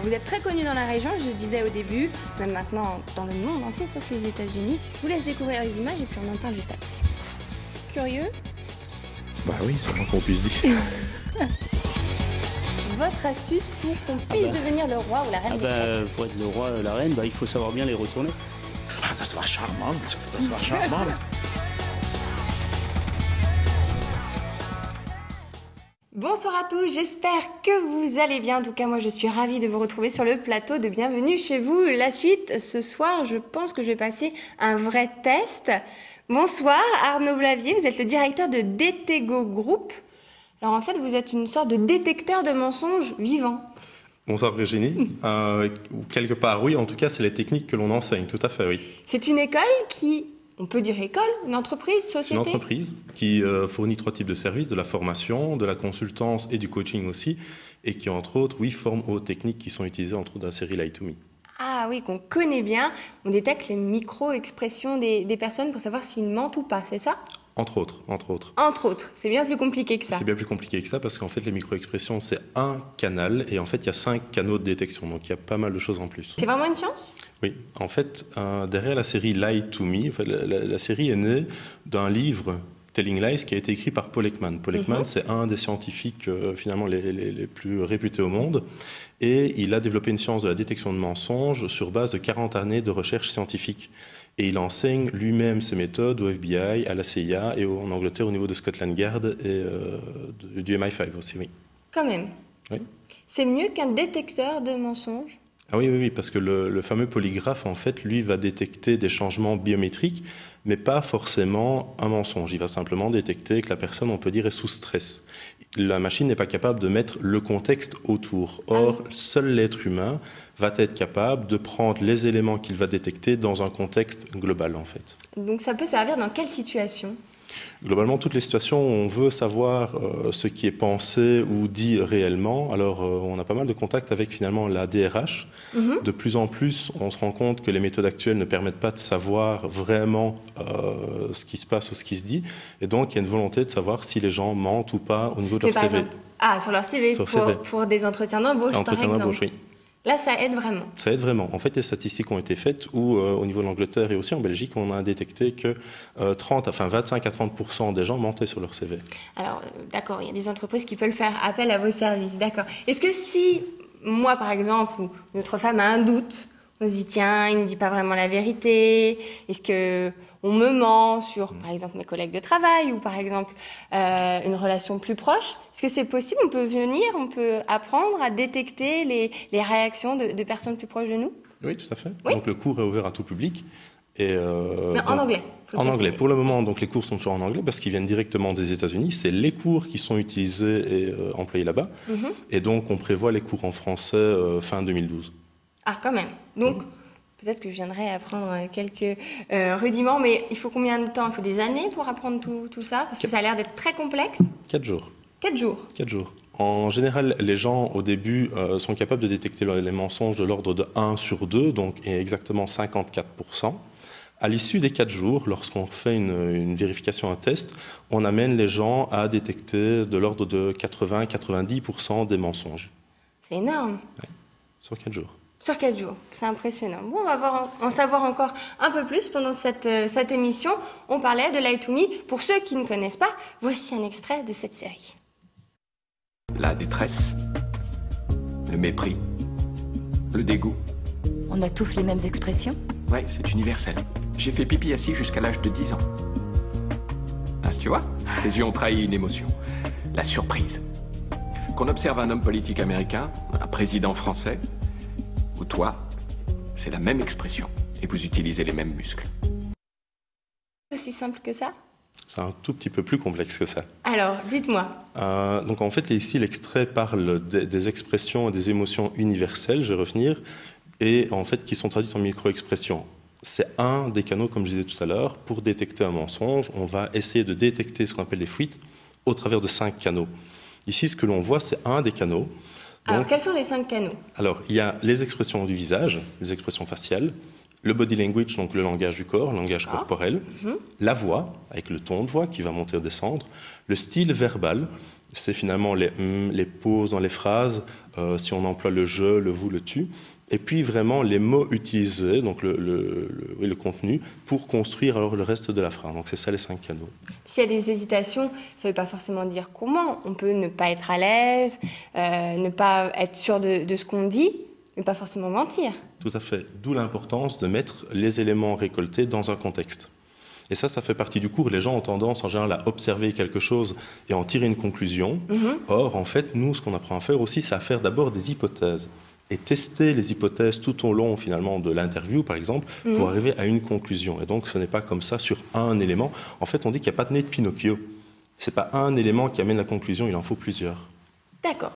vous êtes très connu dans la région, je le disais au début, même maintenant dans le monde entier, sauf les États-Unis. Je vous laisse découvrir les images et puis on en parle juste après. Curieux? Bah oui, c'est le moins qu'on puisse dire. Votre astuce pour qu'on puisse devenir le roi ou la reine des crêpes? Pour être le roi ou la reine, il faut savoir bien les retourner. Ah, das war charmant, das war charmant. Bonsoir à tous, j'espère que vous allez bien. En tout cas, moi je suis ravie de vous retrouver sur le plateau de Bienvenue chez vous. La suite, ce soir, je pense que je vais passer un vrai test. Bonsoir Arnaud Blavier, vous êtes le directeur de DTGO Group. Alors en fait, vous êtes une sorte de détecteur de mensonges vivant. Bonsoir Virginie. Quelque part, oui, en tout cas, c'est les techniques que l'on enseigne, tout à fait, oui. C'est une école qui, on peut dire école, une entreprise, société? Une entreprise qui fournit 3 types de services, de la formation, de la consultance et du coaching aussi, et qui, entre autres, oui, forme aux techniques qui sont utilisées, entre autres, dans la série Lie to Me. Ah oui, qu'on connaît bien. On détecte les micro-expressions des personnes pour savoir s'ils mentent ou pas, c'est ça? Entre autres. Entre autres, c'est bien plus compliqué que ça. C'est bien plus compliqué que ça parce qu'en fait, les micro-expressions, c'est un canal et en fait, il y a 5 canaux de détection. Donc, il y a pas mal de choses en plus. C'est vraiment une science? Oui. En fait, derrière la série Lie to Me, en fait, la série est née d'un livre, Telling Lies, qui a été écrit par Paul Ekman. Paul Ekman, c'est un des scientifiques finalement les plus réputés au monde. Et il a développé une science de la détection de mensonges sur base de 40 années de recherche scientifique. Et il enseigne lui-même ses méthodes au FBI, à la CIA et en Angleterre au niveau de Scotland Yard et du MI5 aussi, oui. Quand même. Oui. C'est mieux qu'un détecteur de mensonges? Ah oui, parce que le fameux polygraphe, en fait, lui, va détecter des changements biométriques, mais pas forcément un mensonge. Il va simplement détecter que la personne, on peut dire, est sous stress. La machine n'est pas capable de mettre le contexte autour. Or, seul l'être humain va être capable de prendre les éléments qu'il va détecter dans un contexte global, en fait. Donc ça peut servir dans quelle situation? Globalement, toutes les situations où on veut savoir ce qui est pensé ou dit réellement, alors on a pas mal de contacts avec finalement la DRH. De plus en plus, on se rend compte que les méthodes actuelles ne permettent pas de savoir vraiment ce qui se passe ou ce qui se dit. Et donc, il y a une volonté de savoir si les gens mentent ou pas au niveau de leur CV. Sur leur CV, pour des entretiens d'embauche, par exemple. Oui. Là, ça aide vraiment. Ça aide vraiment. En fait, les statistiques ont été faites où, au niveau de l'Angleterre et aussi en Belgique, on a détecté que 25 à 30% des gens mentaient sur leur CV. Alors, d'accord, il y a des entreprises qui peuvent faire appel à vos services, d'accord. Est-ce que si, moi par exemple, ou notre femme a un doute, on se dit, tiens, il ne dit pas vraiment la vérité, est-ce que on me ment sur, par exemple, mes collègues de travail ou, par exemple, une relation plus proche? Est-ce que c'est possible? On peut venir, on peut apprendre à détecter les réactions de personnes plus proches de nous? Oui, tout à fait. Oui. Donc, le cours est ouvert à tout public. Et Mais en anglais? En anglais. Pour le moment, donc, les cours sont toujours en anglais parce qu'ils viennent directement des États-Unis. C'est les cours qui sont utilisés et employés là-bas. Et donc, on prévoit les cours en français fin 2012. Ah, quand même. Donc, peut-être que je viendrai apprendre quelques rudiments, mais il faut combien de temps? Il faut des années pour apprendre tout ça? Parce que ça a l'air d'être très complexe. 4 jours. 4 jours? 4 jours. En général, les gens, au début, sont capables de détecter les mensonges de l'ordre de 1 sur 2, donc exactement 54%. À l'issue des 4 jours, lorsqu'on fait une vérification, un test, on amène les gens à détecter de l'ordre de 80-90% des mensonges. C'est énorme. Ouais. Sur 4 jours. Sur 4 jours, c'est impressionnant. Bon, on va en savoir encore un peu plus pendant cette émission. On parlait de Lie to Me. Pour ceux qui ne connaissent pas, voici un extrait de cette série. La détresse, le mépris, le dégoût. On a tous les mêmes expressions? Ouais, c'est universel. J'ai fait pipi assis jusqu'à l'âge de 10 ans. Ah, tu vois, tes yeux ont trahi une émotion. La surprise. Qu'on observe un homme politique américain, un président français, ou toi, c'est la même expression. Et vous utilisez les mêmes muscles. C'est aussi simple que ça? C'est un tout petit peu plus complexe que ça. Alors, dites-moi. Donc en fait, ici, l'extrait parle des expressions et des émotions universelles, je vais revenir, et en fait qui sont traduites en micro-expressions. C'est un des canaux, comme je disais tout à l'heure, pour détecter un mensonge. On va essayer de détecter ce qu'on appelle les fuites au travers de 5 canaux. Ici, ce que l'on voit, c'est un des canaux. Alors, quels sont les 5 canaux? Alors, il y a les expressions du visage, les expressions faciales, le body language, donc le langage du corps, le langage corporel, la voix, avec le ton de voix qui va monter ou descendre, le style verbal, c'est finalement les pauses dans les phrases, si on emploie le je, le vous, le tu. Et puis vraiment les mots utilisés, donc le contenu, pour construire alors le reste de la phrase. Donc c'est ça les 5 canaux. S'il y a des hésitations, ça ne veut pas forcément dire comment. On peut ne pas être à l'aise, ne pas être sûr de ce qu'on dit, mais pas forcément mentir. Tout à fait. D'où l'importance de mettre les éléments récoltés dans un contexte. Et ça fait partie du cours. Les gens ont tendance en général à observer quelque chose et en tirer une conclusion. Or, en fait, nous, ce qu'on apprend à faire aussi, c'est à faire d'abord des hypothèses. Et tester les hypothèses tout au long, finalement, de l'interview, par exemple, pour arriver à une conclusion. Et donc, ce n'est pas comme ça sur un élément. En fait, on dit qu'il n'y a pas de nez de Pinocchio. Ce n'est pas un élément qui amène la conclusion, il en faut plusieurs. D'accord.